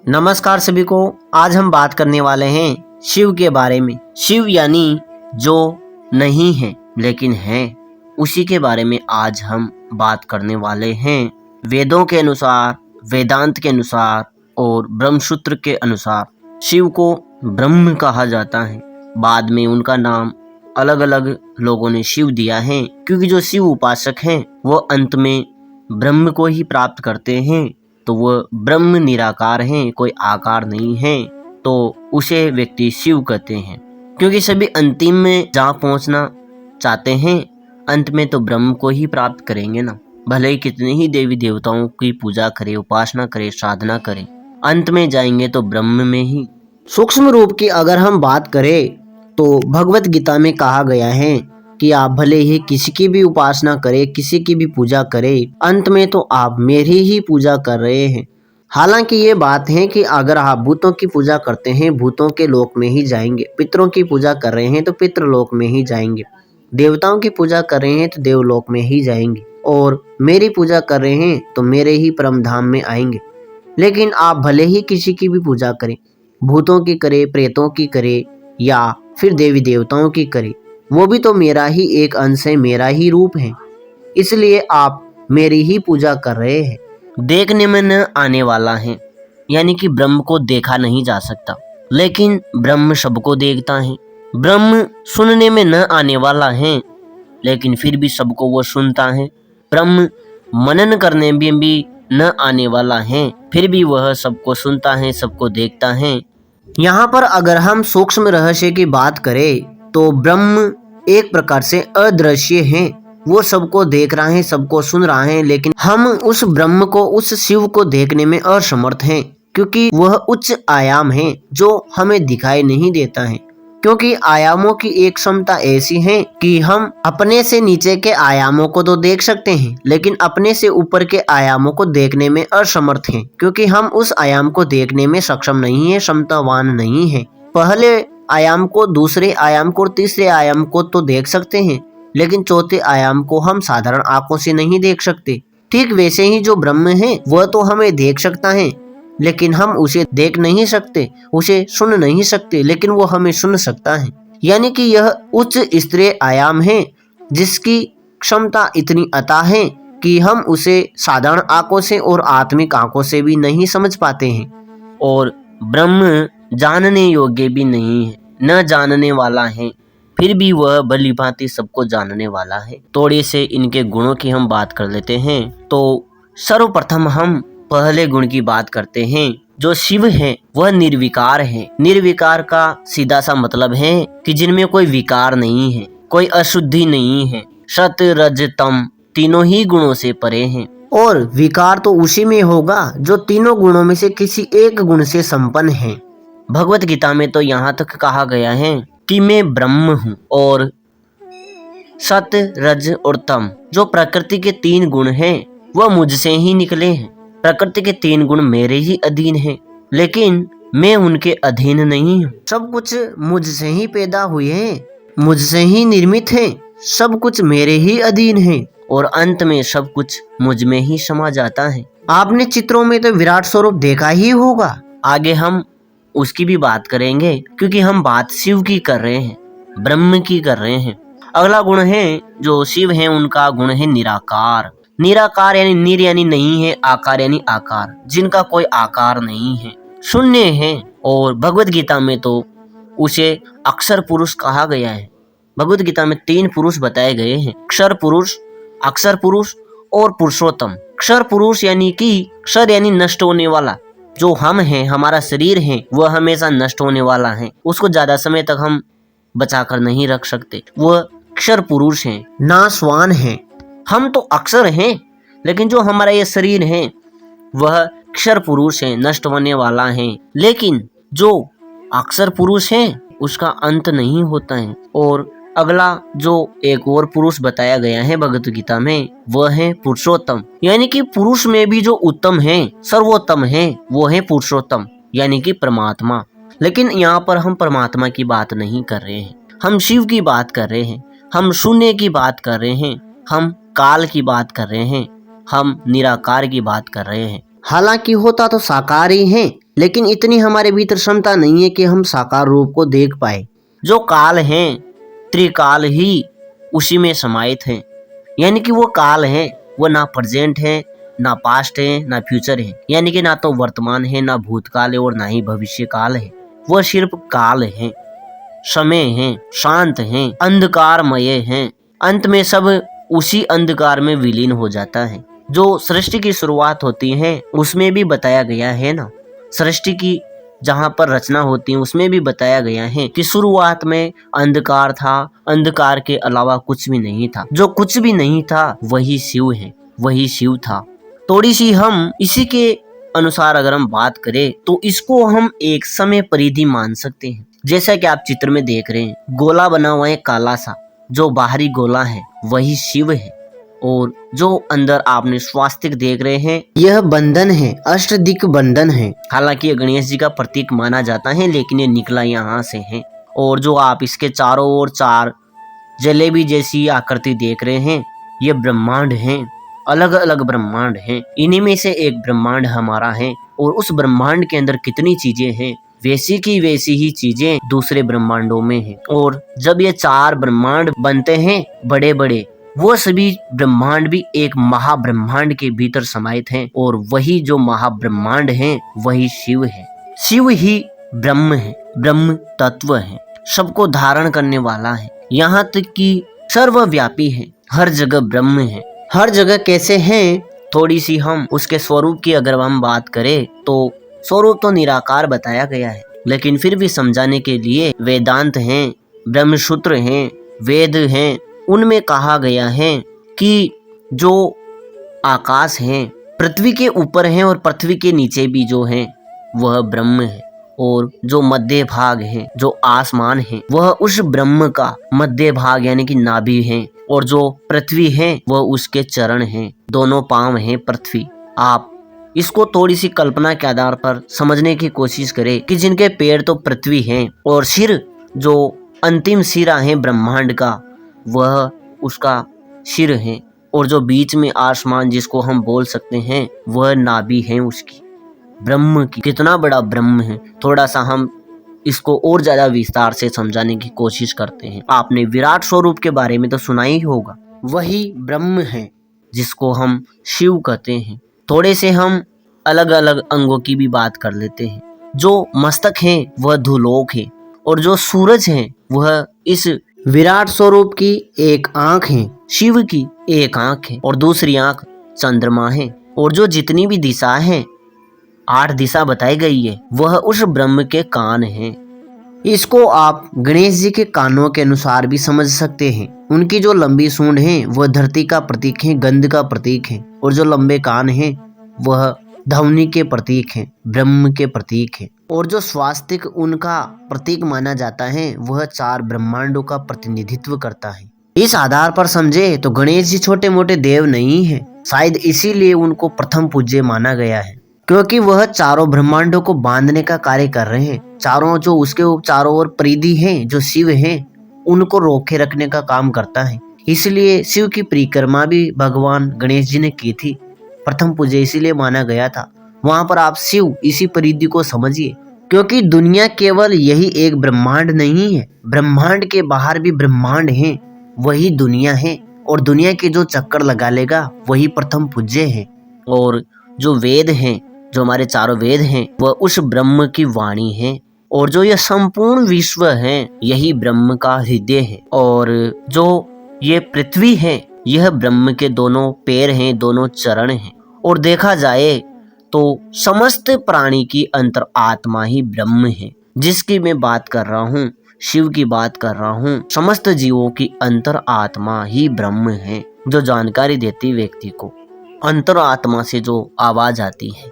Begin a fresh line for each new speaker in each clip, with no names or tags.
नमस्कार सभी को। आज हम बात करने वाले हैं शिव के बारे में। शिव यानी जो नहीं है लेकिन है, उसी के बारे में आज हम बात करने वाले हैं। वेदों के अनुसार, वेदांत के अनुसार और ब्रह्मसूत्र के अनुसार शिव को ब्रह्म कहा जाता है। बाद में उनका नाम अलग अलग लोगों ने शिव दिया है, क्योंकि जो शिव उपासक हैं वो अंत में ब्रह्म को ही प्राप्त करते हैं। तो वह ब्रह्म निराकार हैं, कोई आकार नहीं है, तो उसे व्यक्ति शिव कहते हैं। क्योंकि सभी अंतिम में जहाँ पहुँचना चाहते हैं, अंत में तो ब्रह्म को ही प्राप्त करेंगे ना। भले ही कितने ही देवी देवताओं की पूजा करें, उपासना करें, साधना करें, अंत में जाएंगे तो ब्रह्म में ही। सूक्ष्म रूप की अगर हम बात करें तो भगवत गीता में कहा गया है कि आप भले ही किसी की भी उपासना करें, किसी की भी पूजा करें, अंत में तो आप मेरी ही पूजा कर रहे हैं। हालांकि ये बात है कि अगर आप भूतों की पूजा करते हैं, भूतों के लोक में ही जाएंगे। पितरों की पूजा कर रहे हैं तो पितृलोक में ही जाएंगे। देवताओं की पूजा कर रहे हैं तो देवलोक में ही जाएंगे, और मेरी पूजा कर रहे हैं तो मेरे ही परम धाम में आएंगे। लेकिन आप भले ही किसी की भी पूजा करें, भूतों की करें, प्रेतों की करें या फिर देवी देवताओं की करें, वो भी तो मेरा ही एक अंश है, मेरा ही रूप है। इसलिए आप मेरी ही पूजा कर रहे हैं। देखने में न आने वाला है, यानी कि ब्रह्म को देखा नहीं जा सकता, लेकिन ब्रह्म सबको देखता है। ब्रह्म सुनने में न आने वाला है, लेकिन फिर भी सबको वो सुनता है। ब्रह्म मनन करने में भी न आने वाला है, फिर भी वह सबको सुनता है, सबको देखता है। यहाँ पर अगर हम सूक्ष्म रहस्य की बात करें तो ब्रह्म एक प्रकार से अदृश्य है। वो सबको देख रहा है, सबको सुन रहा है, लेकिन हम उस ब्रह्म को, उस शिव को देखने में असमर्थ हैं, क्योंकि वह उच्च आयाम है जो हमें दिखाई नहीं देता है। क्योंकि आयामों की एक क्षमता ऐसी है कि हम अपने से नीचे के आयामों को तो देख सकते हैं, लेकिन अपने से ऊपर के आयामों को देखने में असमर्थ हैं, क्योंकि हम उस आयाम को देखने में सक्षम नहीं है, क्षमतावान नहीं है। पहले आयाम को, दूसरे आयाम को और तीसरे आयाम को तो देख सकते हैं, लेकिन चौथे आयाम को हम साधारण आंखों से नहीं देख सकते। ठीक वैसे ही जो ब्रह्म है वह तो हमें देख सकता है, लेकिन हम उसे देख नहीं सकते, उसे सुन नहीं सकते, लेकिन वो हमें सुन सकता है। यानी कि यह उच्च स्तरीय आयाम है जिसकी क्षमता इतनी अता है कि हम उसे साधारण आंखों से और आत्मिक आंखों से भी नहीं समझ पाते हैं। और ब्रह्म जानने योग्य भी नहीं है, न जानने वाला है, फिर भी वह भली भांति सबको जानने वाला है। थोड़े से इनके गुणों की हम बात कर लेते हैं। तो सर्वप्रथम हम पहले गुण की बात करते हैं। जो शिव है वह निर्विकार है। निर्विकार का सीधा सा मतलब है कि जिनमें कोई विकार नहीं है, कोई अशुद्धि नहीं है। सत रज तम तीनों ही गुणों से परे हैं, और विकार तो उसी में होगा जो तीनों गुणों में से किसी एक गुण से संपन्न है। भगवत गीता में तो यहाँ तक कहा गया है कि मैं ब्रह्म हूँ, और सत रज और तम जो प्रकृति के तीन गुण हैं वह मुझसे ही निकले हैं। प्रकृति के तीन गुण मेरे ही अधीन हैं, लेकिन मैं उनके अधीन नहीं हूँ। सब कुछ मुझसे ही पैदा हुए हैं, मुझसे ही निर्मित है, सब कुछ मेरे ही अधीन है, और अंत में सब कुछ मुझ में ही समा जाता है। आपने चित्रों में तो विराट स्वरूप देखा ही होगा। आगे हम उसकी भी बात करेंगे, क्योंकि हम बात शिव की कर रहे हैं, ब्रह्म की कर रहे हैं। अगला गुण है जो शिव है, उनका गुण है निराकार। निराकार यानी निर यानी नहीं है, आकार यानी आकार, जिनका कोई आकार नहीं है, शून्य है। और भगवत गीता में तो उसे अक्षर पुरुष कहा गया है। भगवत गीता में तीन पुरुष बताए गए हैं, अक्षर पुरुष, अक्षर पुरुष और पुरुषोत्तम। अक्षर पुरुष यानी कि क्षर यानी नष्ट होने वाला, जो हम हैं, हमारा शरीर है, वह हमेशा नष्ट होने वाला है, उसको ज्यादा समय तक हम बचा कर नहीं रख सकते। वह अक्षर पुरुष है, नाशवान है। हम तो अक्षर हैं, लेकिन जो हमारा ये शरीर है वह अक्षर पुरुष है, नष्ट होने वाला है। लेकिन जो अक्षर पुरुष है उसका अंत नहीं होता है। और अगला जो एक और पुरुष बताया गया है भगवत गीता में, वह है पुरुषोत्तम, यानी कि पुरुष में भी जो उत्तम है, सर्वोत्तम है, वो है पुरुषोत्तम, यानी कि परमात्मा। लेकिन यहाँ पर हम परमात्मा की बात नहीं कर रहे हैं, हम शिव की बात कर रहे हैं, हम शून्य की बात कर रहे हैं, हम काल की बात कर रहे हैं, हम निराकार की बात कर रहे हैं। हालांकि होता तो साकार ही है, लेकिन इतनी हमारे भीतर क्षमता नहीं है कि हम साकार रूप को देख पाए। जो काल हैं, त्रिकाल ही उसी में समाहित हैं। यानी कि वो काल हैं, वो ना प्रेजेंट है, ना पास्ट है, ना फ्यूचर है। यानी कि ना तो वर्तमान है, ना भूतकाल है और ना ही भविष्य काल है। वह सिर्फ काल है, समय है, शांत है, अंधकारमय है। अंत में सब उसी अंधकार में विलीन हो जाता है। जो सृष्टि की शुरुआत होती है उसमें भी बताया गया है ना, सृष्टि की जहाँ पर रचना होती है उसमें भी बताया गया है कि शुरुआत में अंधकार था, अंधकार के अलावा कुछ भी नहीं था। जो कुछ भी नहीं था वही शिव है, वही शिव था। थोड़ी सी हम इसी के अनुसार अगर हम बात करें तो इसको हम एक समय परिधि मान सकते हैं। जैसा कि आप चित्र में देख रहे हैं, गोला बना हुआ है काला सा, जो बाहरी गोला है वही शिव है। और जो अंदर आपने स्वास्तिक देख रहे हैं यह बंधन है, अष्टदिक बंधन है। हालांकि ये गणेश जी का प्रतीक माना जाता है लेकिन ये निकला यहाँ से है। और जो आप इसके चारों ओर चार जलेबी जैसी आकृति देख रहे हैं ये ब्रह्मांड हैं, अलग अलग ब्रह्मांड हैं। इन्हीं में से एक ब्रह्मांड हमारा है और उस ब्रह्मांड के अंदर कितनी चीजें हैं वैसी की वैसी ही चीजें दूसरे ब्रह्मांडों में हैं। और जब ये चार ब्रह्मांड बनते हैं बड़े बड़े, वो सभी ब्रह्मांड भी एक महाब्रह्मांड के भीतर समाहित हैं। और वही जो महाब्रह्मांड है वही शिव है। शिव ही ब्रह्म है, ब्रह्म तत्व है, सबको धारण करने वाला है, यहाँ तक कि सर्वव्यापी है, हर जगह ब्रह्म है। हर जगह कैसे है, थोड़ी सी हम उसके स्वरूप की अगर हम बात करें तो स्वरूप तो निराकार बताया गया है, लेकिन फिर भी समझाने के लिए वेदांत हैं, ब्रह्मसूत्र हैं, वेद हैं, उनमें कहा गया है कि जो आकाश है पृथ्वी के ऊपर है और पृथ्वी के नीचे भी जो है वह ब्रह्म है। और जो मध्य भाग है, जो आसमान है, वह उस ब्रह्म का मध्य भाग यानी कि नाभि है। और जो पृथ्वी है वह उसके चरण हैं, दोनों पांव हैं पृथ्वी। आप इसको थोड़ी सी कल्पना के आधार पर समझने की कोशिश करें कि जिनके पैर तो पृथ्वी हैं और सिर जो अंतिम सिरा है ब्रह्मांड का वह उसका सिर है। और जो बीच में आसमान जिसको हम बोल सकते हैं वह नाभि है उसकी, ब्रह्म की। कितना बड़ा ब्रह्म है, थोड़ा सा हम इसको और ज्यादा विस्तार से समझाने की कोशिश करते हैं। आपने विराट स्वरूप के बारे में तो सुना ही होगा, वही ब्रह्म है जिसको हम शिव कहते हैं। थोड़े से हम अलग अलग अंगों की भी बात कर लेते हैं। जो मस्तक है वह धुलोक है और जो सूरज है वह इस विराट स्वरूप की एक आंख है, शिव की एक आंख है और दूसरी आंख चंद्रमा है। और जो जितनी भी दिशा है, 8 दिशा बताई गई है, वह उस ब्रह्म के कान हैं। इसको आप गणेश जी के कानों के अनुसार भी समझ सकते हैं। उनकी जो लंबी सूंड है वह धरती का प्रतीक है, गंध का प्रतीक है। और जो लंबे कान हैं वह ध्वनि के प्रतीक हैं, ब्रह्म के प्रतीक हैं। और जो स्वास्तिक उनका प्रतीक माना जाता है वह 4 ब्रह्मांडों का प्रतिनिधित्व करता है। इस आधार पर समझे तो गणेश जी छोटे मोटे देव नहीं है, शायद इसीलिए उनको प्रथम पूज्य माना गया है, क्योंकि वह चारों ब्रह्मांडों को बांधने का कार्य कर रहे हैं। चारों जो उसके चारों ओर परिधि हैं, जो शिव हैं, उनको रोके रखने का काम करता है। इसलिए शिव की परिक्रमा भी भगवान गणेश जी ने की थी, प्रथम पूज्य इसीलिए माना गया था। वहां पर आप शिव इसी परिधि को समझिए, क्योंकि दुनिया केवल यही एक ब्रह्मांड नहीं है, ब्रह्मांड के बाहर भी ब्रह्मांड है, वही दुनिया है। और दुनिया के जो चक्कर लगा लेगा वही प्रथम पूज्य है। और जो वेद हैं, जो हमारे चारों वेद हैं, वह उस ब्रह्म की वाणी है। और जो यह संपूर्ण विश्व है यही ब्रह्म का हृदय है। और जो ये पृथ्वी है यह ब्रह्म के दोनों पैर हैं, दोनों चरण हैं। और देखा जाए तो समस्त प्राणी की अंतर आत्मा ही ब्रह्म है, जिसकी मैं बात कर रहा हूँ, शिव की बात कर रहा हूँ। समस्त जीवों की अंतर आत्मा ही ब्रह्म है, जो जानकारी देती व्यक्ति को। अंतर आत्मा से जो आवाज आती है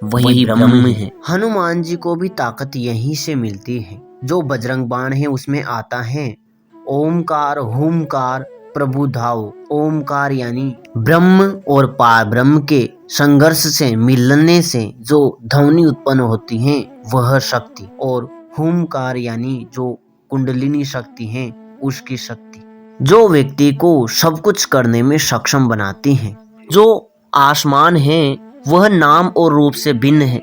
वही ब्रह्म है। हनुमान जी को भी ताकत यहीं से मिलती है। जो बजरंग बाण है उसमें आता है ओमकार हुमकार प्रभु धाव। ओमकार यानी ब्रह्म और पार ब्रह्म के संघर्ष से मिलने से जो ध्वनि उत्पन्न होती है वह शक्ति। और हुमकार यानी जो कुंडलिनी शक्ति है उसकी शक्ति, जो व्यक्ति को सब कुछ करने में सक्षम बनाती है। जो आसमान है वह नाम और रूप से भिन्न है,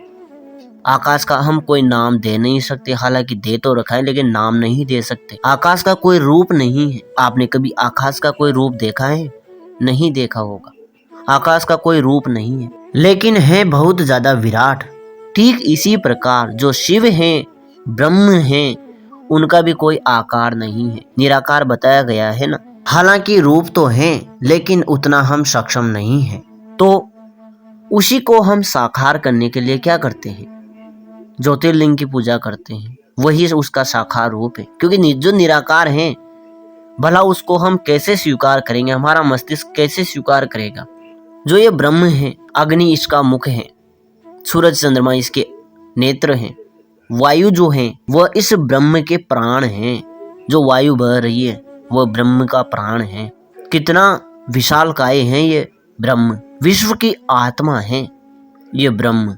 आकाश का हम कोई नाम दे नहीं सकते, हालांकि दे तो रखा है लेकिन नाम नहीं दे सकते। आकाश का कोई रूप नहीं है। आपने कभी आकाश का कोई रूप देखा है? नहीं देखा होगा। आकाश का कोई रूप नहीं है, लेकिन है बहुत ज्यादा विराट। ठीक इसी प्रकार जो शिव हैं, ब्रह्म हैं, उनका भी कोई आकार नहीं है, निराकार बताया गया है ना। हालांकि रूप तो है लेकिन उतना हम सक्षम नहीं है। तो उसी को हम साकार करने के लिए क्या करते हैं? ज्योतिर्लिंग की पूजा करते हैं। वही उसका साकार रूप है, क्योंकि जो निराकार है, भला उसको हम कैसे स्वीकार करेंगे? हमारा मस्तिष्क कैसे स्वीकार करेगा? जो ये ब्रह्म है, अग्नि इसका मुख है, सूरज चंद्रमा इसके नेत्र हैं, वायु जो है वह इस ब्रह्म के प्राण हैं। जो वायु बह रही है वह ब्रह्म का प्राण है। कितना विशालकाय है ये ब्रह्म, विश्व की आत्मा है ये ब्रह्म,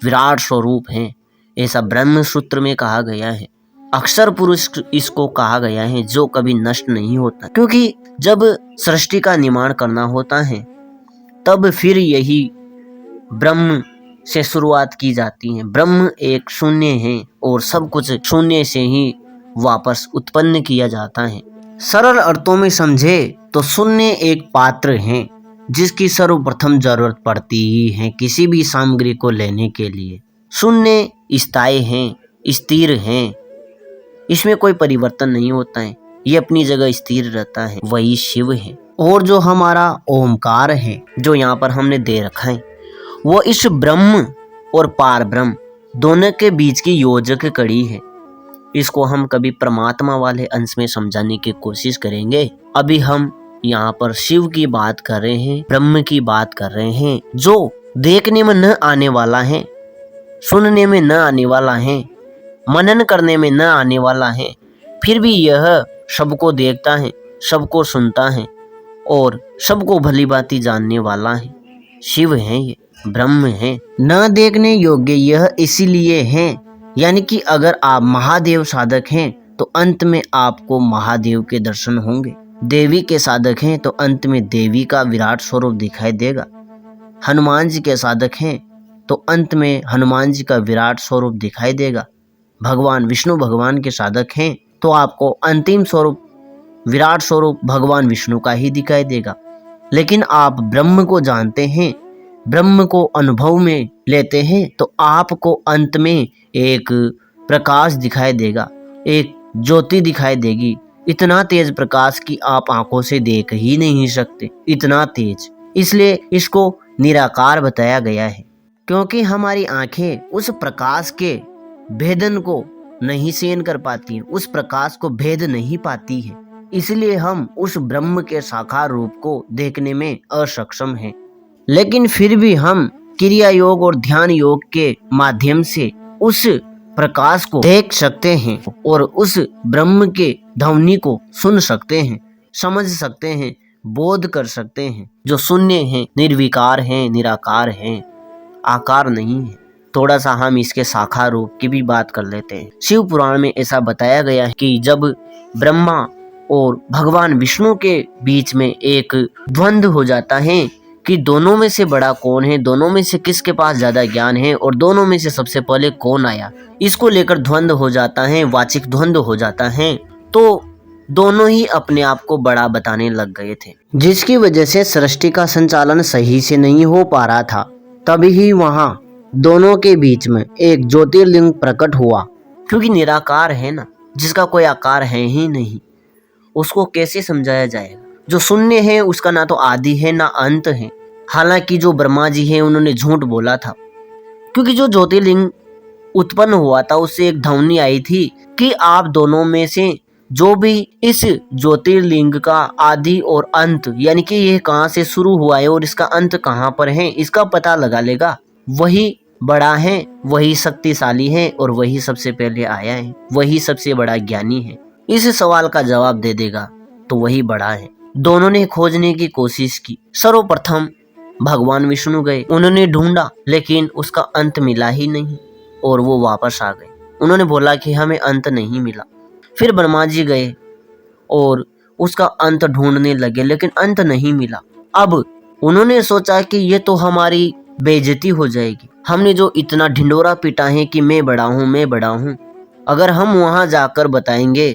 विराट स्वरूप है। ऐसा ब्रह्म सूत्र में कहा गया है। अक्षर पुरुष इसको कहा गया है, जो कभी नष्ट नहीं होता। क्योंकि जब सृष्टि का निर्माण करना होता है तब फिर यही ब्रह्म से शुरुआत की जाती है। ब्रह्म एक शून्य है और सब कुछ शून्य से ही वापस उत्पन्न किया जाता है। सरल अर्थों में समझे तो शून्य एक पात्र है जिसकी सर्वप्रथम जरूरत पड़ती ही है किसी भी सामग्री को लेने के लिए। शून्य स्थायी है, स्थिर है, इसमें कोई परिवर्तन नहीं होता है, ये अपनी जगह स्थिर रहता है, वही शिव है। और जो हमारा ओमकार है जो यहाँ पर हमने दे रखा है, वो इस ब्रह्म और पार ब्रह्म दोनों के बीच की योजक कड़ी है। इसको हम कभी परमात्मा वाले अंश में समझाने की कोशिश करेंगे। अभी हम यहाँ पर शिव की बात कर रहे हैं, ब्रह्म की बात कर रहे हैं, जो देखने में न आने वाला है, सुनने में न आने वाला है, मनन करने में न आने वाला है, फिर भी यह सबको देखता है, सबको सुनता है और सबको भली भांति जानने वाला है। शिव है, ये ब्रह्म है। न देखने योग्य यह इसीलिए है, यानी कि अगर आप महादेव साधक हैं तो अंत में आपको महादेव के दर्शन होंगे। देवी के साधक हैं तो अंत में देवी का विराट स्वरूप दिखाई देगा। हनुमान जी के साधक हैं तो अंत में हनुमान जी का विराट स्वरूप दिखाई देगा। भगवान विष्णु भगवान के साधक हैं तो आपको अंतिम स्वरूप, विराट स्वरूप भगवान विष्णु का ही दिखाई देगा। लेकिन आप ब्रह्म को जानते हैं, ब्रह्म को अनुभव में लेते हैं तो आपको अंत में एक प्रकाश दिखाई देगा, एक ज्योति दिखाई देगी। इतना तेज प्रकाश कि आप आंखों से देख ही नहीं सकते, इतना तेज। इसलिए इसको निराकार बताया गया है, क्योंकि हमारी आंखें उस प्रकाश के भेदन को नहीं सहन कर पाती हैं, उस प्रकाश को भेद नहीं पाती है। इसलिए हम उस ब्रह्म के साकार रूप को देखने में असक्षम हैं। लेकिन फिर भी हम क्रिया योग और ध्यान योग के माध्यम से उस प्रकाश को देख सकते हैं और उस ब्रह्म के ध्वनि को सुन सकते हैं, समझ सकते हैं, बोध कर सकते हैं। जो शून्य है, निर्विकार है, निराकार है, आकार नहीं है। थोड़ा सा हम इसके शाखा रूप की भी बात कर लेते हैं। शिव पुराण में ऐसा बताया गया है कि जब ब्रह्मा और भगवान विष्णु के बीच में एक द्वंद्व हो जाता है कि दोनों में से बड़ा कौन है, दोनों में से किसके पास ज्यादा ज्ञान है और दोनों में से सबसे पहले कौन आया, इसको लेकर द्वंद्व हो जाता है, वाचिक द्वंद्व हो जाता है। तो दोनों ही अपने आप को बड़ा बताने लग गए थे, जिसकी वजह से सृष्टि का संचालन सही से नहीं हो पा रहा था। तभी ही वहां दोनों के बीच में एक ज्योतिर्लिंग प्रकट हुआ। क्योंकि निराकार है ना, जिसका कोई आकार है ही नहीं, उसको कैसे समझाया जाएगा। जो शून्य है उसका ना तो आदि है ना अंत है। हालांकि जो ब्रह्मा जी हैं उन्होंने झूठ बोला था, क्योंकि जो ज्योतिर्लिंग उत्पन्न हुआ था उससे एक ध्वनि आई थी कि आप दोनों में से जो भी इस ज्योतिर्लिंग का आदि और अंत, यानी कि यह कहाँ से शुरू हुआ है और इसका अंत कहाँ पर है, इसका पता लगा लेगा, वही बड़ा है, वही शक्तिशाली है और वही सबसे पहले आया है, वही सबसे बड़ा ज्ञानी है। इस सवाल का जवाब दे देगा तो वही बड़ा है। दोनों ने खोजने की कोशिश की। सर्वप्रथम भगवान विष्णु गए, उन्होंने ढूंढा लेकिन उसका अंत मिला ही नहीं और वो वापस आ गए। उन्होंने बोला कि हमें अंत नहीं मिला। फिर ब्रह्मा जी गए और उसका अंत ढूंढने लगे लेकिन अंत नहीं मिला। अब उन्होंने सोचा कि ये तो हमारी बेइज्जती हो जाएगी। हमने जो इतना ढिंडोरा पीटा है कि मैं बड़ा हूँ, मैं बड़ा हूँ, अगर हम वहाँ जाकर बताएंगे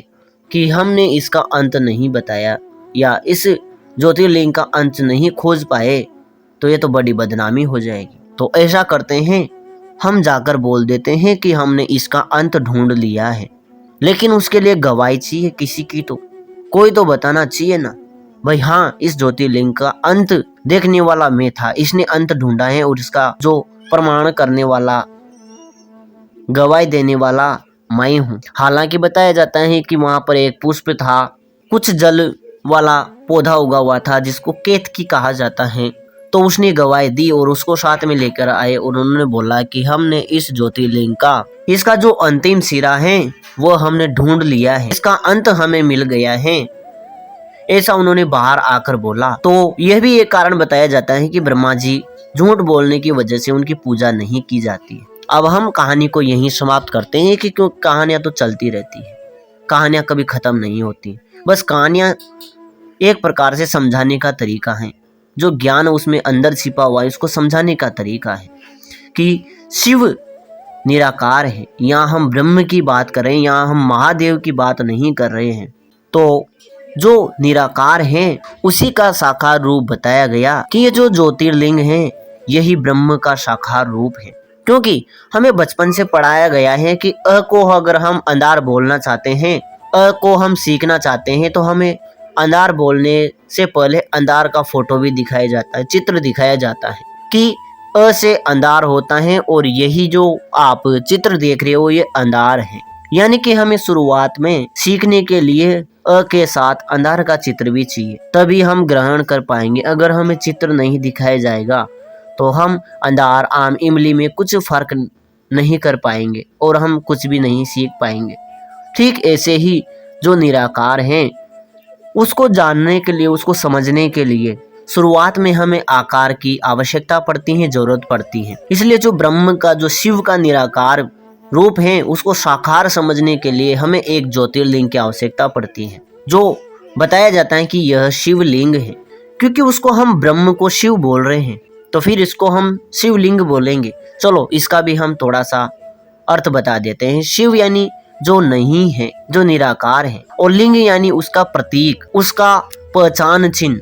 कि हमने इसका अंत नहीं बताया या इस ज्योतिर्लिंग का अंत नहीं खोज पाए, तो ये तो बड़ी बदनामी हो जाएगी। तो ऐसा करते हैं, हम जाकर बोल देते हैं कि हमने इसका अंत ढूंढ लिया है, लेकिन उसके लिए गवाही चाहिए किसी की, तो कोई तो बताना चाहिए ना भाई, हाँ इस ज्योतिर्लिंग का अंत देखने वाला मैं था, इसने अंत ढूंढा है और इसका जो प्रमाण करने वाला, गवाही देने वाला मैं हूँ। हालांकि बताया जाता है कि वहां पर एक पुष्प था, कुछ जल वाला पौधा उगा हुआ था जिसको केतकी कहा जाता है, तो उसने गवाही दी और उसको साथ में लेकर आए और उन्होंने बोला कि हमने इस ज्योतिर्लिंग का, इसका जो अंतिम सिरा है वो हमने ढूंढ लिया है, इसका अंत हमें मिल गया है, ऐसा उन्होंने बाहर आकर बोला। तो यह भी एक कारण बताया जाता है कि ब्रह्मा जी झूठ बोलने की वजह से उनकी पूजा नहीं की जाती है। अब हम कहानी को यहीं समाप्त करते हैं कि क्यों कहानियां तो चलती रहती है, कहानियां कभी खत्म नहीं होती। बस कहानियां एक प्रकार से समझाने का तरीका है, जो ज्ञान उसमें अंदर छिपा हुआ है उसको समझाने का तरीका है कि शिव निराकार है। यहाँ हम ब्रह्म की बात कर रहे हैं, यहाँ हम महादेव की बात नहीं कर रहे हैं। तो जो निराकार है उसी का साकार रूप बताया गया कि ये जो ज्योतिर्लिंग है यही ब्रह्म का साकार रूप है। क्योंकि हमें बचपन से पढ़ाया गया है कि अ को अगर हम अंधार बोलना चाहते हैं, अ को हम सीखना चाहते हैं, तो हमें अंधार बोलने से पहले अंधार का फोटो भी दिखाया जाता है, चित्र दिखाया जाता है कि अ से अंधार होता है और यही जो आप चित्र देख रहे हो ये अंधार है। यानी कि हमें शुरुआत में सीखने के लिए अ के साथ अंधार का चित्र भी चाहिए, तभी हम ग्रहण कर पाएंगे। अगर हमें चित्र नहीं दिखाया जाएगा तो हम अंधार आम इमली में कुछ फर्क नहीं कर पाएंगे और हम कुछ भी नहीं सीख पाएंगे। ठीक ऐसे ही जो निराकार हैं उसको जानने के लिए, उसको समझने के लिए शुरुआत में हमें आकार की आवश्यकता पड़ती है, जरूरत पड़ती है। इसलिए जो ब्रह्म का, जो शिव का निराकार रूप है उसको साकार समझने के लिए हमें एक ज्योतिर्लिंग की आवश्यकता पड़ती है, जो बताया जाता है कि यह शिवलिंग है। क्योंकि उसको हम ब्रह्म को शिव बोल रहे हैं तो फिर इसको हम शिवलिंग बोलेंगे। चलो इसका भी हम थोड़ा सा अर्थ बता देते हैं। शिव यानी जो नहीं है, जो निराकार है, और लिंग यानी उसका प्रतीक, उसका पहचान चिन्ह,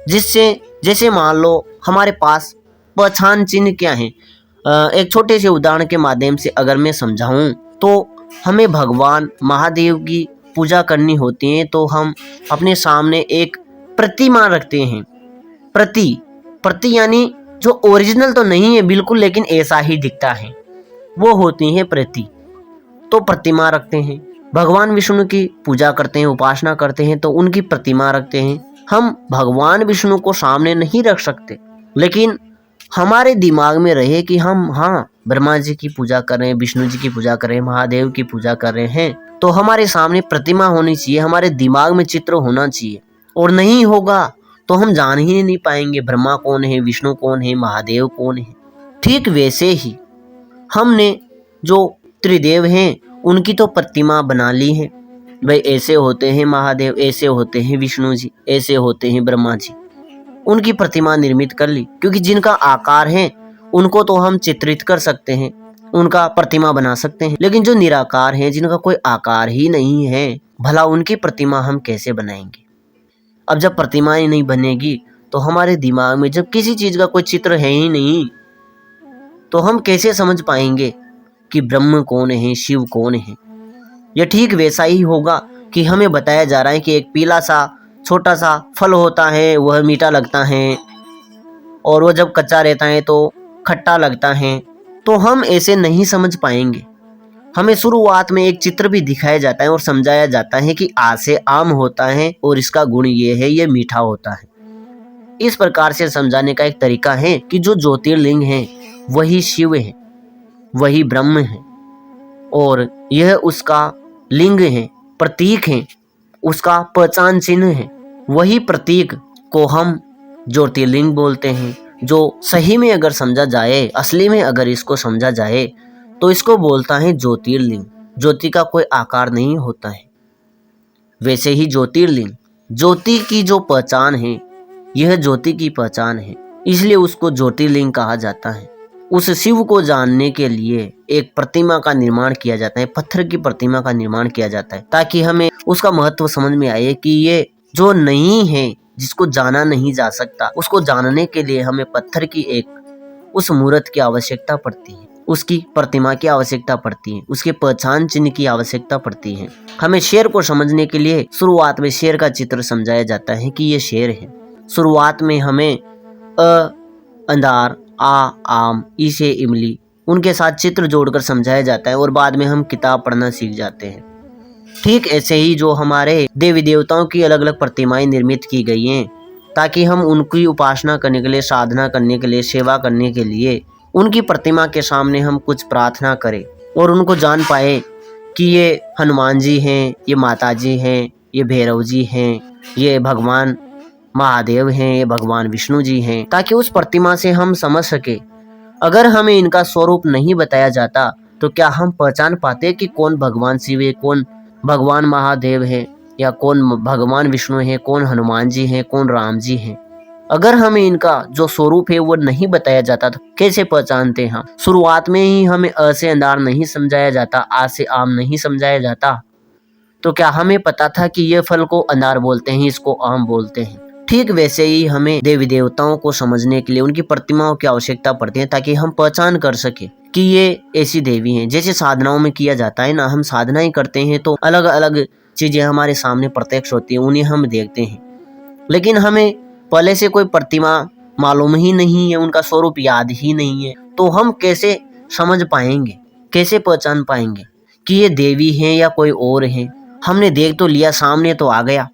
जिससे जैसे मान लो हमारे पास पहचान चिन्ह क्या है। एक छोटे से उदाहरण के माध्यम से अगर मैं समझाऊं तो हमें भगवान महादेव की पूजा करनी होती है तो हम अपने सामने एक प्रतिमा रखते हैं। प्रति यानी जो ओरिजिनल तो नहीं है बिल्कुल, लेकिन ऐसा ही दिखता है, वो होती है प्रति। तो प्रतिमा रखते हैं। भगवान विष्णु की पूजा करते हैं, उपासना करते हैं तो उनकी प्रतिमा रखते हैं। हम भगवान विष्णु को सामने नहीं रख सकते, लेकिन हमारे दिमाग में रहे कि हम हाँ ब्रह्मा जी की पूजा कर रहे हैं, विष्णु जी की पूजा कर रहे हैं, महादेव की पूजा कर रहे हैं, तो हमारे सामने प्रतिमा होनी चाहिए, हमारे दिमाग में चित्र होना चाहिए। और नहीं होगा तो हम जान ही नहीं पाएंगे ब्रह्मा कौन है, विष्णु कौन है, महादेव कौन है। ठीक वैसे ही हमने जो त्रिदेव हैं उनकी तो प्रतिमा बना ली है, भाई ऐसे होते हैं महादेव, ऐसे होते हैं विष्णु जी, ऐसे होते हैं ब्रह्मा जी, उनकी प्रतिमा निर्मित कर ली। क्योंकि जिनका आकार है उनको तो हम चित्रित कर सकते हैं, उनका प्रतिमा बना सकते हैं, लेकिन जो निराकार हैं, जिनका कोई आकार ही नहीं है, भला उनकी प्रतिमा हम कैसे बनाएंगे। अब जब प्रतिमा ही नहीं बनेगी तो हमारे दिमाग में जब किसी चीज का कोई चित्र है ही नहीं, तो हम कैसे समझ पाएंगे कि ब्रह्म कौन है, शिव कौन है। यह ठीक वैसा ही होगा कि हमें बताया जा रहा है कि एक पीला सा छोटा सा फल होता है, वह मीठा लगता है और वह जब कच्चा रहता है तो खट्टा लगता है। तो हम ऐसे नहीं समझ पाएंगे। हमें शुरुआत में एक चित्र भी दिखाया जाता है और समझाया जाता है कि आ से आम होता है और इसका गुण ये है, ये मीठा होता है। इस प्रकार से समझाने का एक तरीका है कि जो ज्योतिर्लिंग है वही शिव है, वही ब्रह्म है और यह उसका लिंग है, प्रतीक है, उसका पहचान चिन्ह है। वही प्रतीक को हम ज्योतिर्लिंग बोलते हैं, जो सही में अगर समझा जाए, असली में अगर इसको समझा जाए तो इसको बोलता है ज्योतिर्लिंग। ज्योति का कोई आकार नहीं होता है, वैसे ही ज्योतिर्लिंग, ज्योति की जो पहचान है, यह ज्योति की पहचान है। इसलिए उसको ज्योतिर्लिंग कहा जाता है। उस शिव को जानने के लिए एक प्रतिमा का निर्माण किया जाता है, पत्थर की प्रतिमा का निर्माण किया जाता है, ताकि हमें उसका महत्व समझ में आए कि ये जो नहीं है, जिसको जाना नहीं जा सकता, उसको जानने के लिए हमें पत्थर की एक उस मूर्त की आवश्यकता पड़ती है, उसकी प्रतिमा की आवश्यकता पड़ती है, उसके पहचान चिन्ह की आवश्यकता पड़ती है। हमें शेर को समझने के लिए शुरुआत में शेर का चित्र समझाया जाता है कि ये शेर है। शुरुआत में हमें अंधार, आ, आम, ई से इमली, उनके साथ चित्र जोड़कर समझाया जाता है और बाद में हम किताब पढ़ना सीख जाते हैं। ठीक ऐसे ही जो हमारे देवी देवताओं की अलग अलग प्रतिमाएं निर्मित की गई हैं, ताकि हम उनकी उपासना करने के लिए, साधना करने के लिए, सेवा करने के लिए उनकी प्रतिमा के सामने हम कुछ प्रार्थना करें और उनको जान पाए कि ये हनुमान जी हैं, ये माता जी हैं, ये भैरव जी हैं, ये भगवान महादेव हैं, ये भगवान विष्णु जी हैं, ताकि उस प्रतिमा से हम समझ सके। अगर हमें इनका स्वरूप नहीं बताया जाता तो क्या हम पहचान पाते कि कौन भगवान शिव है, कौन भगवान महादेव है, या कौन भगवान विष्णु है, कौन हनुमान जी हैं, कौन राम जी हैं। अगर हमें इनका जो स्वरूप है वो नहीं बताया जाता तो कैसे पहचानते हैं? शुरुआत में ही हमें अ से अंधार नहीं समझाया जाता, आ से आम नहीं समझाया जाता, तो क्या हमें पता था कि ये फल को अंधार बोलते हैं, इसको आम बोलते हैं? ठीक वैसे ही हमें देवी देवताओं को समझने के लिए उनकी प्रतिमाओं की आवश्यकता पड़ती है, ताकि हम पहचान कर सके कि ये ऐसी देवी हैं। जैसे साधनाओं में किया जाता है ना, हम साधना ही करते हैं तो अलग अलग चीजें हमारे सामने प्रत्यक्ष होती है, उन्हें हम देखते हैं, लेकिन हमें पहले से कोई प्रतिमा मालूम ही नहीं है, उनका स्वरूप याद ही नहीं है, तो हम कैसे समझ पाएंगे, कैसे पहचान पाएंगे कि ये देवी हैं या कोई और है? हमने देख तो लिया, सामने तो आ गया,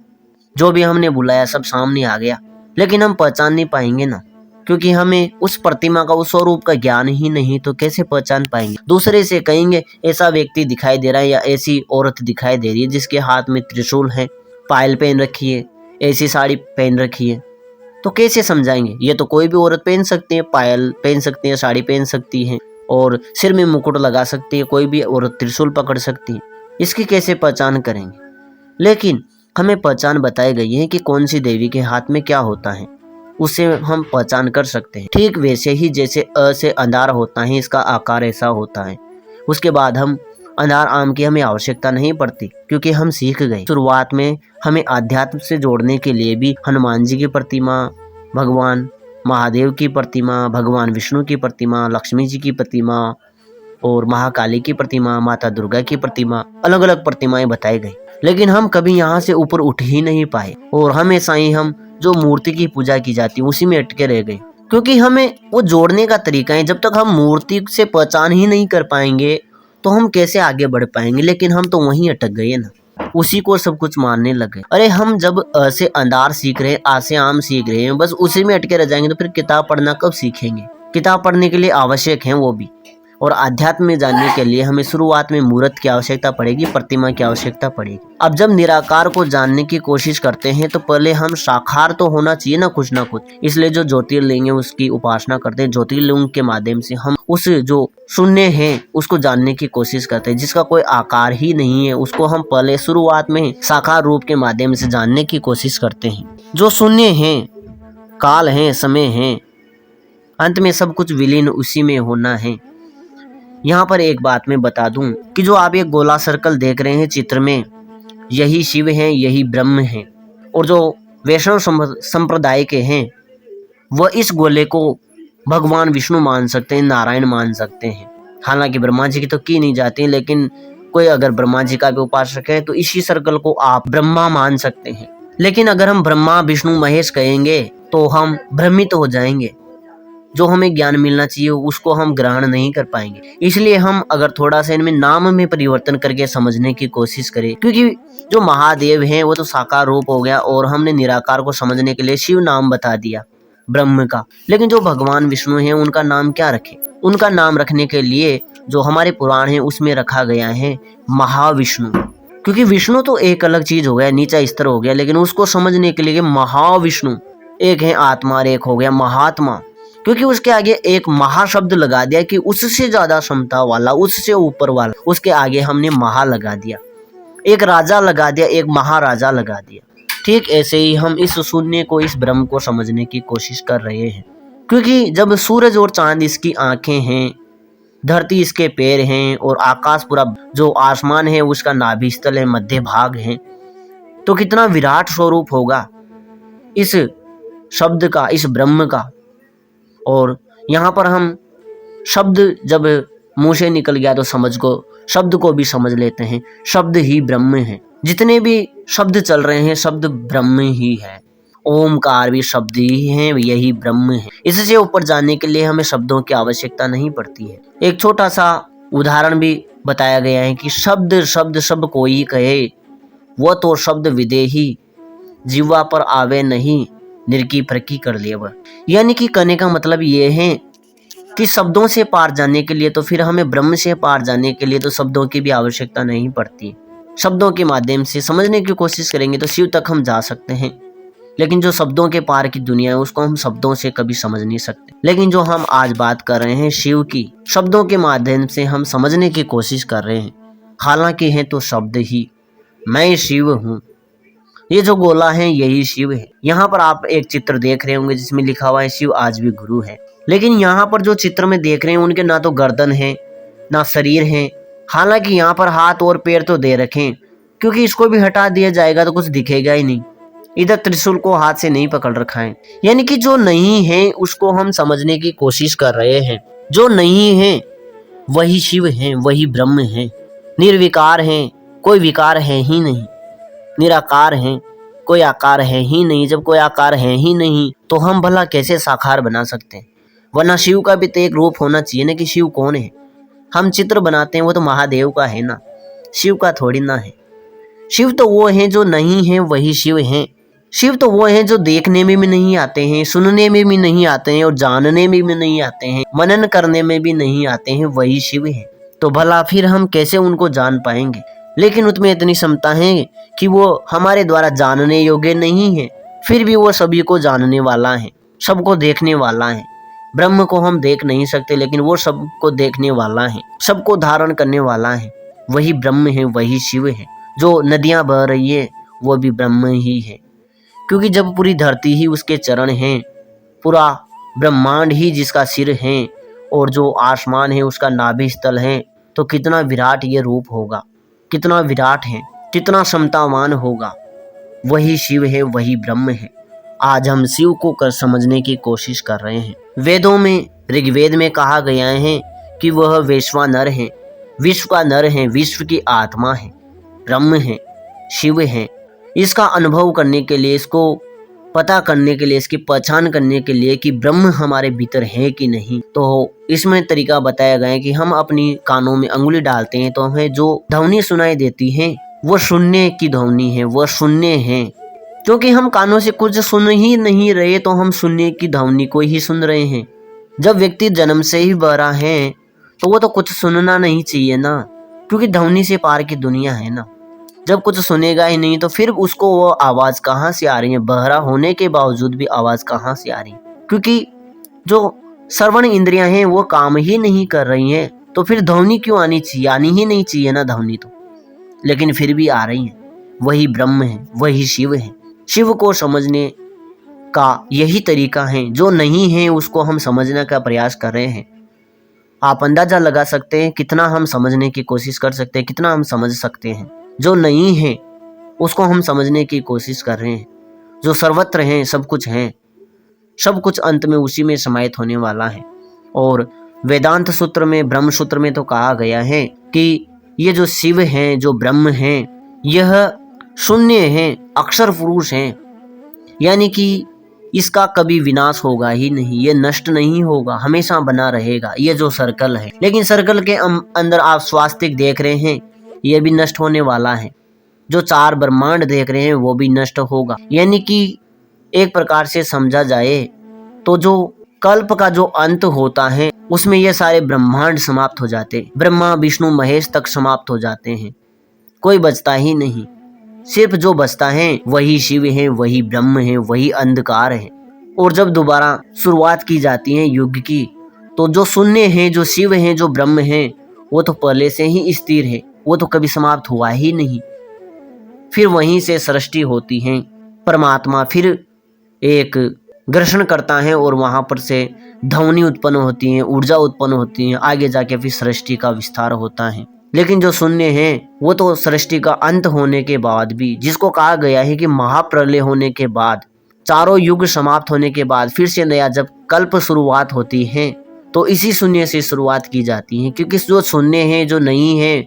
जो भी हमने बुलाया सब सामने आ गया, लेकिन हम पहचान नहीं पाएंगे ना, क्योंकि हमें उस प्रतिमा का, उस स्वरूप का ज्ञान ही नहीं, तो कैसे पहचान पाएंगे? दूसरे से कहेंगे ऐसा व्यक्ति दिखाई दे रहा है या ऐसी औरत दिखाई दे रही है जिसके हाथ में त्रिशूल है, पायल पहन रखी है, ऐसी साड़ी पहन रखी है, तो कैसे समझाएंगे? ये तो कोई भी औरत पहन सकती है, पायल पहन सकती है, साड़ी पहन सकती है और सिर में मुकुट लगा सकती है, कोई भी औरत त्रिशूल पकड़ सकती है, इसकी कैसे पहचान करेंगे? लेकिन हमें पहचान बताई गई है कि कौन सी देवी के हाथ में क्या होता है, उससे हम पहचान कर सकते हैं। ठीक वैसे ही जैसे अ से अंधार होता है, इसका आकार ऐसा होता है, उसके बाद हम अंधार आम की हमें आवश्यकता नहीं पड़ती, क्योंकि हम सीख गए। शुरुआत में हमें आध्यात्म से जोड़ने के लिए भी हनुमान जी की प्रतिमा, भगवान महादेव की प्रतिमा, भगवान विष्णु की प्रतिमा, लक्ष्मी जी की प्रतिमा और महाकाली की प्रतिमा, माता दुर्गा की प्रतिमा, अलग अलग प्रतिमाएं बताई गई, लेकिन हम कभी यहाँ से ऊपर उठ ही नहीं पाए और हमेशा ही हम जो मूर्ति की पूजा की जाती है उसी में अटके रह गए, क्योंकि हमें वो जोड़ने का तरीका है। जब तक हम मूर्ति से पहचान ही नहीं कर पाएंगे तो हम कैसे आगे बढ़ पाएंगे? लेकिन हम तो वहीं अटक गए ना, उसी को सब कुछ मानने लगे। अरे हम जब अ से अंधार सीख रहे हैं, आ से आम सीख रहे हैं, बस उसी में अटके रह जाएंगे तो फिर किताब पढ़ना कब सीखेंगे? किताब पढ़ने के लिए आवश्यक है वो भी, और आध्यात्म में जानने के लिए हमें शुरुआत में मूर्त की आवश्यकता पड़ेगी, प्रतिमा की आवश्यकता पड़ेगी। अब जब निराकार को जानने की कोशिश करते हैं तो पहले हम साकार तो होना चाहिए ना कुछ, इसलिए जो ज्योतिर्लिंग है उसकी उपासना करते हैं। ज्योतिर्लिंग के माध्यम से हम उस जो शून्य है उसको जानने की कोशिश करते हैं, जिसका कोई आकार ही नहीं है, उसको हम पहले शुरुआत में साकार रूप के माध्यम से जानने की कोशिश करते हैं। जो शून्य है, काल है, समय है, अंत में सब कुछ विलीन उसी में होना है। यहाँ पर एक बात मैं बता दूं कि जो आप एक गोला सर्कल देख रहे हैं चित्र में, यही शिव हैं, यही ब्रह्म हैं, और जो वैष्णव संप्रदाय के हैं वह इस गोले को भगवान विष्णु मान सकते हैं, नारायण मान सकते हैं। हालांकि ब्रह्मा जी की तो की नहीं जाती, लेकिन कोई अगर ब्रह्मा जी का भी उपासक है तो इसी सर्कल को आप ब्रह्मा मान सकते हैं। लेकिन अगर हम ब्रह्मा विष्णु महेश कहेंगे तो हम भ्रमित हो जाएंगे, जो हमें ज्ञान मिलना चाहिए उसको हम ग्रहण नहीं कर पाएंगे। इसलिए हम अगर थोड़ा सा इनमें नाम में परिवर्तन करके समझने की कोशिश करें, क्योंकि जो महादेव हैं वो तो साकार रूप हो गया और हमने निराकार को समझने के लिए शिव नाम बता दिया ब्रह्म का, लेकिन जो भगवान विष्णु हैं उनका नाम क्या रखें? उनका नाम रखने के लिए जो हमारे पुराण है उसमें रखा गया है महाविष्णु, क्योंकि विष्णु तो एक अलग चीज हो गया, नीचा स्तर हो गया, लेकिन उसको समझने के लिए महाविष्णु एक है आत्मा और एक हो गया महात्मा, क्योंकि उसके आगे एक महाशब्द लगा दिया कि उससे ज्यादा क्षमता वाला, उससे ऊपर वाला, उसके आगे हमने महा लगा दिया, एक राजा लगा दिया, एक महाराजा लगा दिया। ठीक ऐसे ही हम इस शून्य को, इस ब्रह्म को समझने की कोशिश कर रहे हैं। क्योंकि जब सूरज और चांद इसकी आंखें हैं, धरती इसके पैर हैं और आकाश पूरा जो आसमान है उसका नाभि स्थल है, मध्य भाग है, तो कितना विराट स्वरूप होगा इस शब्द का, इस ब्रह्म का। और यहाँ पर हम शब्द जब मुंह से निकल गया तो शब्द को भी समझ लेते हैं। शब्द ही ब्रह्म है। जितने भी शब्द चल रहे हैं शब्द ब्रह्म ही है। ओमकार भी शब्द ही है, यही ब्रह्म है। इससे ऊपर जाने के लिए हमें शब्दों की आवश्यकता नहीं पड़ती है। एक छोटा सा उदाहरण भी बताया गया है कि शब्द शब्द सब कोई कहे, वो तो शब्द विदेही, जीवा पर आवे नहीं, निरकी फरकी कर ले वह। यानी कि कहने का मतलब ये है कि शब्दों से पार जाने के लिए तो फिर हमें ब्रह्म से पार जाने के लिए तो शब्दों की भी आवश्यकता नहीं पड़ती। शब्दों के माध्यम से समझने की कोशिश करेंगे तो शिव तक हम जा सकते हैं, लेकिन जो शब्दों के पार की दुनिया है उसको हम शब्दों से कभी समझ नहीं सकते। लेकिन जो हम आज बात कर रहे हैं शिव की, शब्दों के माध्यम से हम समझने की कोशिश कर रहे हैं। हालांकि है तो शब्द ही, मैं शिव हूँ, ये जो गोला है यही शिव है। यहाँ पर आप एक चित्र देख रहे होंगे जिसमें लिखा हुआ है शिव आज भी गुरु है। लेकिन यहाँ पर जो चित्र में देख रहे हैं उनके ना तो गर्दन है ना शरीर है। हालांकि यहाँ पर हाथ और पैर तो दे रखे हैं, क्योंकि इसको भी हटा दिया जाएगा तो कुछ दिखेगा ही नहीं। इधर त्रिशूल को हाथ से नहीं पकड़ रखा है। यानी कि जो नहीं है उसको हम समझने की कोशिश कर रहे हैं। जो नहीं है वही शिव है, वही ब्रह्म है। निर्विकार है, कोई विकार है ही नहीं। निराकार है, कोई आकार है ही नहीं। जब कोई आकार है ही नहीं तो हम भला कैसे साकार बना सकते हैं? वरना शिव का भी तो एक रूप होना चाहिए ना कि शिव कौन है। हम चित्र बनाते हैं वो तो महादेव का है ना, शिव का थोड़ी ना है। शिव तो वो है जो नहीं है, वही शिव है। शिव तो वो है जो देखने में भी नहीं आते हैं, सुनने में भी नहीं आते हैं और जानने में भी नहीं आते हैं, मनन करने में भी नहीं आते हैं, वही शिव है। तो भला फिर हम कैसे उनको जान पाएंगे? लेकिन उसमें इतनी क्षमता है कि वो हमारे द्वारा जानने योग्य नहीं है, फिर भी वो सभी को जानने वाला है, सबको देखने वाला है। ब्रह्म को हम देख नहीं सकते लेकिन वो सबको देखने वाला है, सबको धारण करने वाला है। वही ब्रह्म है, वही शिव है। जो नदियां बह रही है वो भी ब्रह्म ही है, क्योंकि जब पूरी धरती ही उसके चरण हैं, पूरा ब्रह्मांड ही जिसका सिर है और जो आसमान है उसका नाभि स्थल है, तो कितना विराट ये रूप होगा, कितना विराट है, कितना क्षमतावान होगा। वही शिव है, वही ब्रह्म है। आज हम शिव को समझने की कोशिश कर रहे हैं। वेदों में, ऋग्वेद में कहा गया है कि वह वैश्वानर है, विश्व का नर है, विश्व की आत्मा है, ब्रह्म है, शिव है। इसका अनुभव करने के लिए, इसको पता करने के लिए, इसकी पहचान करने के लिए कि ब्रह्म हमारे भीतर है कि नहीं, तो इसमें तरीका बताया गया है कि हम अपनी कानों में अंगुली डालते हैं तो हमें जो ध्वनि सुनाई देती है वो शून्य की ध्वनि है, वो शून्य है। क्योंकि हम कानों से कुछ सुन ही नहीं रहे तो हम शून्य की ध्वनि को ही सुन रहे हैं। जब व्यक्ति जन्म से ही बहरा है तो वो तो कुछ सुनना नहीं चाहिए ना, क्योंकि ध्वनि से पार की दुनिया है ना। जब कुछ सुनेगा ही नहीं तो फिर उसको वो आवाज़ कहाँ से आ रही है? बहरा होने के बावजूद भी आवाज़ कहाँ से आ रही है? क्योंकि जो श्रवण इंद्रियां हैं वो काम ही नहीं कर रही हैं, तो फिर ध्वनि क्यों आनी चाहिए? आनी ही नहीं चाहिए ना ध्वनि तो, लेकिन फिर भी आ रही है। वही ब्रह्म है, वही शिव है। शिव को समझने का यही तरीका है। जो नहीं है उसको हम समझने का प्रयास कर रहे हैं। आप अंदाजा लगा सकते हैं कितना हम समझने की कोशिश कर सकते हैं, कितना हम समझ सकते हैं। जो नहीं है उसको हम समझने की कोशिश कर रहे हैं। जो सर्वत्र हैं, सब कुछ हैं, सब कुछ अंत में उसी में समाहित होने वाला है। और वेदांत सूत्र में, ब्रह्म सूत्र में तो कहा गया है कि ये जो शिव हैं, जो ब्रह्म हैं, यह शून्य हैं, अक्षर पुरुष हैं। यानी कि इसका कभी विनाश होगा ही नहीं, ये नष्ट नहीं होगा, हमेशा बना रहेगा। ये जो सर्कल है, लेकिन सर्कल के अंदर आप स्वास्तिक देख रहे हैं, ये भी नष्ट होने वाला है। जो चार ब्रह्मांड देख रहे हैं वो भी नष्ट होगा। यानी कि एक प्रकार से समझा जाए तो जो कल्प का जो अंत होता है उसमें ये सारे ब्रह्मांड समाप्त हो जाते हैं। ब्रह्मा विष्णु महेश तक समाप्त हो जाते हैं, कोई बचता ही नहीं। सिर्फ जो बचता है वही शिव है, वही ब्रह्म है, वही अंधकार है। और जब दोबारा शुरुआत की जाती है युग की, तो जो शून्य है, जो शिव है, जो ब्रह्म है, वो तो पहले से ही स्थिर है, वो तो कभी समाप्त हुआ ही नहीं। फिर वहीं से सृष्टि होती है। परमात्मा फिर एक घर्षण करता है और वहां पर से ध्वनि उत्पन्न होती है, ऊर्जा उत्पन्न होती है, आगे जाके फिर सृष्टि का विस्तार होता है। लेकिन जो शून्य है वो तो सृष्टि का अंत होने के बाद भी, जिसको कहा गया है कि महाप्रलय होने के बाद, चारों युग समाप्त होने के बाद फिर से नया जब कल्प शुरुआत होती है तो इसी शून्य से शुरुआत की जाती है। क्योंकि जो शून्य है, जो नहीं है,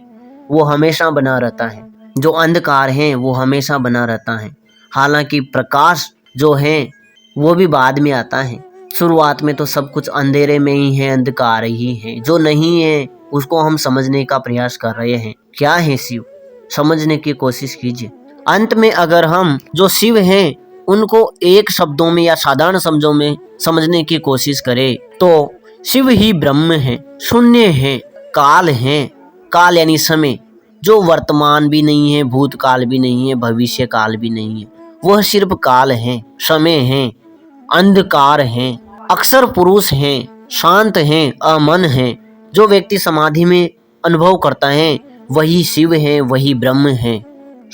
वो हमेशा बना रहता है। जो अंधकार है वो हमेशा बना रहता है। हालांकि प्रकाश जो है वो भी बाद में आता है। शुरुआत में तो सब कुछ अंधेरे में ही है, अंधकार ही है। जो नहीं है उसको हम समझने का प्रयास कर रहे हैं। क्या है शिव, समझने की कोशिश कीजिए। अंत में अगर हम जो शिव हैं उनको एक शब्दों में या साधारण शब्दों में समझने की कोशिश करें तो शिव ही ब्रह्म है, शून्य है, काल है। काल यानी समय, जो वर्तमान भी नहीं है, भूतकाल भी नहीं है, भविष्य काल भी नहीं है। वह सिर्फ काल है, समय है, अंधकार है, अक्सर पुरुष है, शांत है, अमन है। जो व्यक्ति समाधि में अनुभव करता है वही शिव है, वही ब्रह्म है।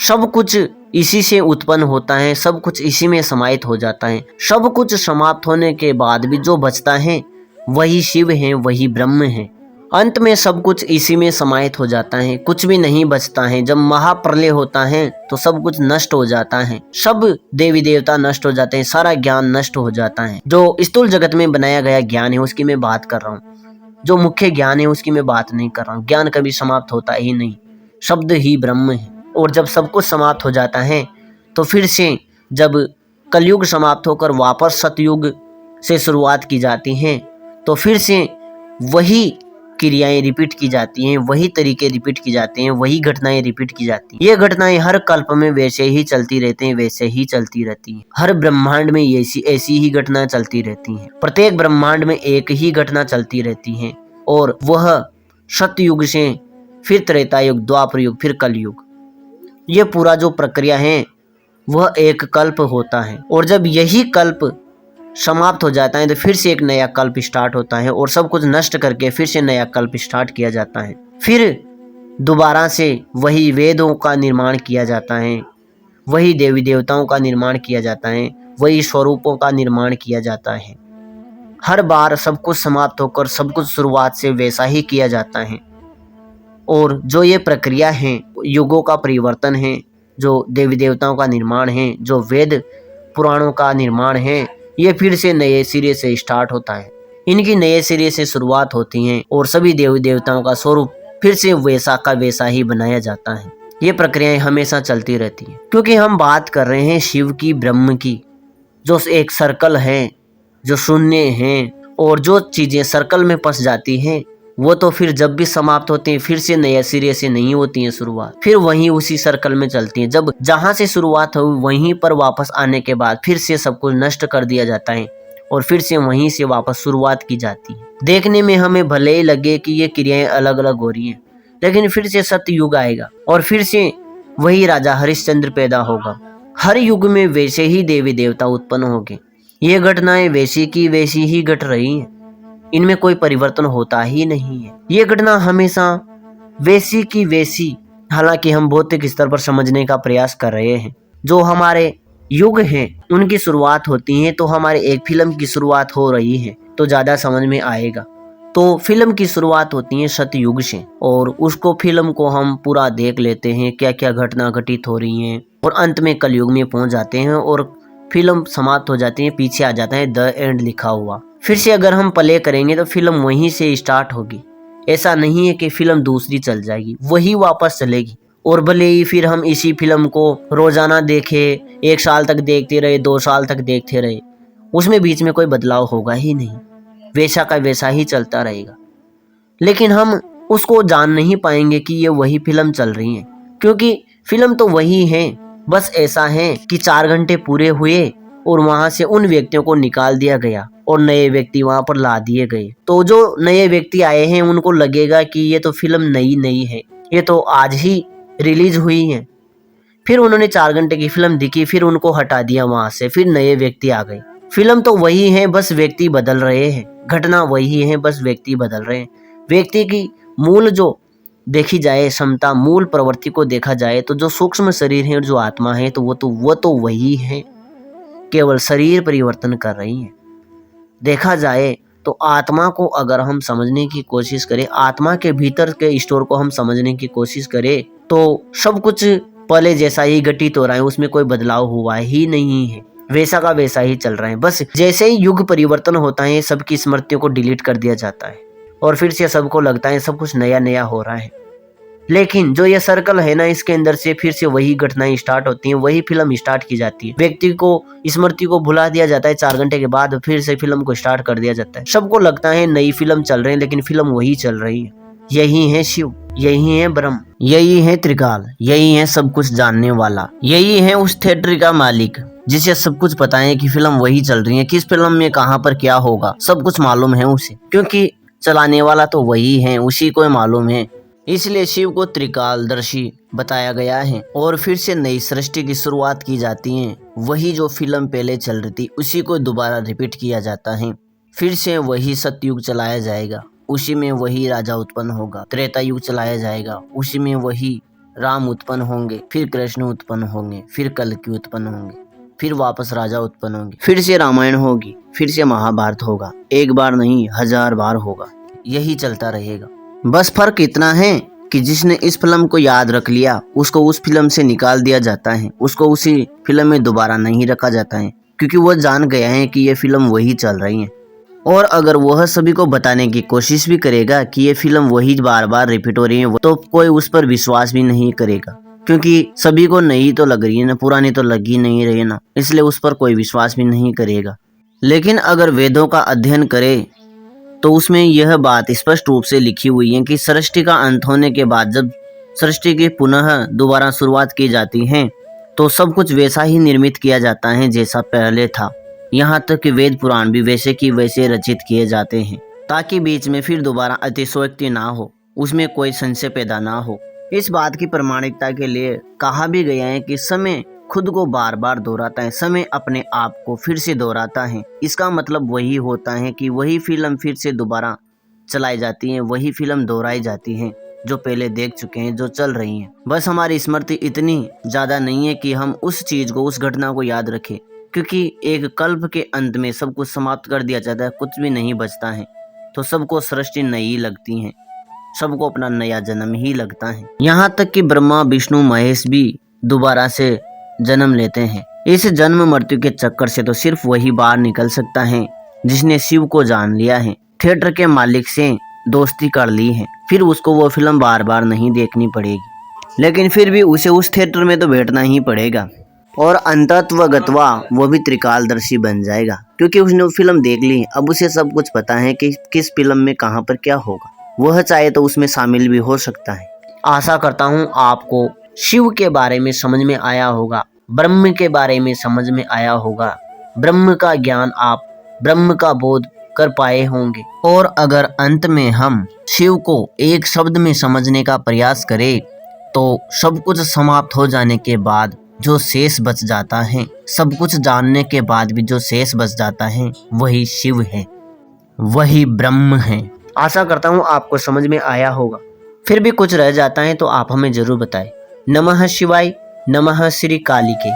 सब कुछ इसी से उत्पन्न होता है, सब कुछ इसी में समाहित हो जाता है। सब कुछ समाप्त होने के बाद भी जो बचता है वही शिव है, वही ब्रह्म है। अंत में सब कुछ इसी में समाहित हो जाता है, कुछ भी नहीं बचता है। जब महाप्रलय होता है तो सब कुछ नष्ट हो जाता है, सब देवी देवता नष्ट हो जाते हैं, सारा ज्ञान नष्ट हो जाता है। जो स्थूल जगत में बनाया गया ज्ञान है उसकी मैं बात कर रहा हूँ, जो मुख्य ज्ञान है उसकी मैं बात नहीं कर रहा हूँ। ज्ञान कभी समाप्त होता ही नहीं, शब्द ही ब्रह्म है। और जब सब कुछ समाप्त हो जाता है तो फिर से जब कलयुग समाप्त होकर वापस सतयुग से शुरुआत की जाती है तो फिर से वही क्रियाएं रिपीट की जाती हैं, वही तरीके रिपीट की जाते हैं, वही घटनाएं रिपीट की जाती हैं। ये घटनाएं हर कल्प में वैसे ही चलती रहती हैं, वैसे ही चलती रहती हैं। हर ब्रह्मांड में ऐसी ही घटनाएं चलती रहती हैं। प्रत्येक ब्रह्मांड में एक ही घटना चलती रहती है और वह सतयुग से फिर त्रेता युग, द्वापर युग, फिर कलयुग। ये पूरा जो प्रक्रिया है वह एक कल्प होता है। और जब यही कल्प समाप्त हो जाता है तो फिर से एक नया कल्प स्टार्ट होता है और सब कुछ नष्ट करके फिर से नया कल्प स्टार्ट किया जाता है। फिर दोबारा से वही वेदों का निर्माण किया जाता है, वही देवी देवताओं का निर्माण किया जाता है, वही स्वरूपों का निर्माण किया जाता है। हर बार सब कुछ समाप्त होकर सब कुछ शुरुआत से वैसा ही किया जाता है। और जो ये प्रक्रिया है, युगों का परिवर्तन है, जो देवी देवताओं का निर्माण है, जो वेद पुराणों का निर्माण है, ये फिर से नए सिरे से स्टार्ट होता है। इनकी नए सिरे से शुरुआत होती है और सभी देवी देवताओं का स्वरूप फिर से वैसा का वैसा ही बनाया जाता है। ये प्रक्रियाएं हमेशा चलती रहती हैं। क्योंकि हम बात कर रहे हैं शिव की, ब्रह्म की, जो एक सर्कल है, जो शून्य है। और जो चीजें सर्कल में फंस जाती हैं वो तो फिर जब भी समाप्त होती हैं फिर से नए सिरे से नहीं होती हैं शुरुआत, फिर वहीं उसी सर्कल में चलती हैं। जब जहां से शुरुआत हुई वहीं पर वापस आने के बाद फिर से सब कुछ नष्ट कर दिया जाता है और फिर से वहीं से वापस शुरुआत की जाती है। देखने में हमें भले ही लगे कि ये क्रियाएं अलग अलग हो रही हैं, लेकिन फिर से सतयुग आएगा और फिर से वही राजा हरिश्चंद्र पैदा होगा। हर युग में वैसे ही देवी देवता उत्पन्न होंगे। ये घटनाएं वैसी की वैसी ही घट रही हैं, इनमें कोई परिवर्तन होता ही नहीं है। ये घटना हमेशा वैसी की वैसी। हालांकि हम भौतिक स्तर पर समझने का प्रयास कर रहे हैं। जो हमारे युग हैं उनकी शुरुआत होती है तो हमारे एक फिल्म की शुरुआत हो रही है तो ज्यादा समझ में आएगा। तो फिल्म की शुरुआत होती है सतयुग से और उसको फिल्म को हम पूरा देख लेते हैं, क्या क्या घटना घटित हो रही हैं, और अंत में कलयुग में पहुंच जाते हैं और फिल्म समाप्त हो जाती है। पीछे आ जाता है द एंड लिखा हुआ। फिर से अगर हम प्ले करेंगे तो फिल्म वहीं से स्टार्ट होगी। ऐसा नहीं है कि फिल्म दूसरी चल जाएगी, वही वापस चलेगी। और भले ही फिर हम इसी फिल्म को रोजाना देखें, 1 साल तक देखते रहे, 2 साल तक देखते रहे, उसमें बीच में कोई बदलाव होगा ही नहीं, वैसा का वैसा ही चलता रहेगा। लेकिन हम उसको जान नहीं पाएंगे कि ये वही फिल्म चल रही है, क्योंकि फिल्म तो वही है। बस ऐसा है कि 4 घंटे पूरे हुए और वहां से उन व्यक्तियों को निकाल दिया गया और नए व्यक्ति वहां पर ला दिए गए। तो जो नए व्यक्ति आए हैं उनको लगेगा कि ये तो फिल्म नई है, ये तो आज ही रिलीज हुई है। फिर उन्होंने 4 घंटे की फिल्म दिखी, फिर उनको हटा दिया वहां से, फिर नए व्यक्ति आ गए। फिल्म तो वही है, बस व्यक्ति बदल रहे हैं। घटना वही है, बस व्यक्ति बदल रहे हैं। व्यक्ति की मूल जो देखी जाए क्षमता, मूल प्रवृत्ति को देखा जाए तो जो सूक्ष्म शरीर है और जो आत्मा है तो वो तो वही है। केवल शरीर परिवर्तन कर रही हैं। देखा जाए तो आत्मा को अगर हम समझने की कोशिश करें, आत्मा के भीतर के स्टोर को हम समझने की कोशिश करें, तो सब कुछ पहले जैसा ही घटित हो रहा है, उसमें कोई बदलाव हुआ ही नहीं है, वैसा का वैसा ही चल रहा है। बस जैसे ही युग परिवर्तन होता है, सबकी स्मृतियों को डिलीट कर दिया जाता है और फिर से सबको लगता है सब कुछ नया नया हो रहा है। लेकिन जो ये सर्कल है ना, इसके अंदर से फिर से वही घटनाएं स्टार्ट होती हैं, वही फिल्म स्टार्ट की जाती है। व्यक्ति को स्मृति को भुला दिया जाता है, 4 घंटे के बाद फिर से फिल्म को स्टार्ट कर दिया जाता है। सबको लगता है नई फिल्म चल रही है, लेकिन फिल्म वही चल रही है। यही है शिव, यही है ब्रह्म, यही है त्रिकाल, यही है सब कुछ जानने वाला, यही है उस थिएटर का मालिक जिसे सब कुछ पता है कि फिल्म वही चल रही है, किस फिल्म में कहाँ पर क्या होगा सब कुछ मालूम है उसे, क्योंकि चलाने वाला तो वही है, उसी को मालूम है। इसलिए शिव को त्रिकालदर्शी बताया गया है और फिर से नई सृष्टि की शुरुआत की जाती है। वही जो फिल्म पहले चल रही थी उसी को दोबारा रिपीट किया जाता है। फिर से वही सतयुग चलाया जाएगा, उसी में वही राजा उत्पन्न होगा। त्रेता युग चलाया जाएगा, उसी में वही राम उत्पन्न होंगे, फिर कृष्ण उत्पन्न होंगे, फिर कल्कि उत्पन्न होंगे, फिर वापस राजा उत्पन्न होंगे, फिर से रामायण होगी, फिर से महाभारत होगा। एक बार नहीं 1000 बार होगा, यही चलता रहेगा। बस फर्क इतना है कि जिसने इस फिल्म को याद रख लिया उसको उस फिल्म से निकाल दिया जाता है, उसको उसी फिल्म में दोबारा नहीं रखा जाता है, क्योंकि वो जान गया है कि ये फिल्म वही चल रही है। और अगर वह सभी को बताने की कोशिश भी करेगा कि ये फिल्म वही बार बार रिपीट हो रही है, तो कोई उस पर विश्वास भी नहीं करेगा, क्योंकि सभी को नई तो लग रही है ना, पुरानी तो लग ही नहीं रही है ना, इसलिए उस पर कोई विश्वास भी नहीं करेगा। लेकिन अगर वेदों का अध्ययन करे तो उसमें यह बात स्पष्ट रूप से लिखी हुई है कि सृष्टि का अंत होने के बाद जब सृष्टि की पुनः दोबारा शुरुआत की जाती है तो सब कुछ वैसा ही निर्मित किया जाता है जैसा पहले था। यहाँ तक कि वेद पुराण भी वैसे की वैसे रचित किए जाते हैं, ताकि बीच में फिर दोबारा अतिशयोक्ति ना हो, उसमें कोई संशय पैदा ना हो। इस बात की प्रमाणिकता के लिए कहा भी गया है कि समय खुद को बार बार दोहराता है, समय अपने आप को फिर से दोहराता है। इसका मतलब वही होता है कि वही फिल्म फिर से दोबारा चलाई जाती है, वही फिल्म दोहराई जाती है जो पहले देख चुके हैं, जो चल रही है। बस हमारी स्मृति इतनी ज़्यादा नहीं है कि हम उस चीज़ को, उस घटना को याद रखें, क्योंकि एक कल्प के अंत में सब कुछ समाप्त कर दिया जाता है, कुछ भी नहीं बचता है, तो सबको सृष्टि नई लगती है, सबको अपना नया जन्म ही लगता है। यहाँ तक कि ब्रह्मा विष्णु महेश भी दोबारा से जन्म लेते हैं। इस जन्म मृत्यु के चक्कर से तो सिर्फ वही बाहर निकल सकता है जिसने शिव को जान लिया है, थिएटर के मालिक से दोस्ती कर ली है, फिर उसको वो फिल्म बार बार नहीं देखनी पड़ेगी, लेकिन फिर भी उसे उस थिएटर में तो बैठना ही पड़ेगा और अंतत्वगत्वा वो भी त्रिकालदर्शी बन जाएगा, क्योंकि उसने वो फिल्म देख ली। अब उसे सब कुछ पता है कि किस फिल्म में कहाँ पर क्या होगा, वह चाहे तो उसमें शामिल भी हो सकता है। आशा करता हूँ आपको शिव के बारे में समझ में आया होगा, ब्रह्म के बारे में समझ में आया होगा, ब्रह्म का ज्ञान आप, ब्रह्म का बोध कर पाए होंगे। और अगर अंत में हम शिव को एक शब्द में समझने का प्रयास करें तो सब कुछ समाप्त हो जाने के बाद जो शेष बच जाता है, सब कुछ जानने के बाद भी जो शेष बच जाता है, वही शिव है, वही ब्रह्म है। आशा करता हूँ आपको समझ में आया होगा। फिर भी कुछ रह जाता है तो आप हमें जरूर बताएं। नमः शिवाय, नमः श्री कालिके।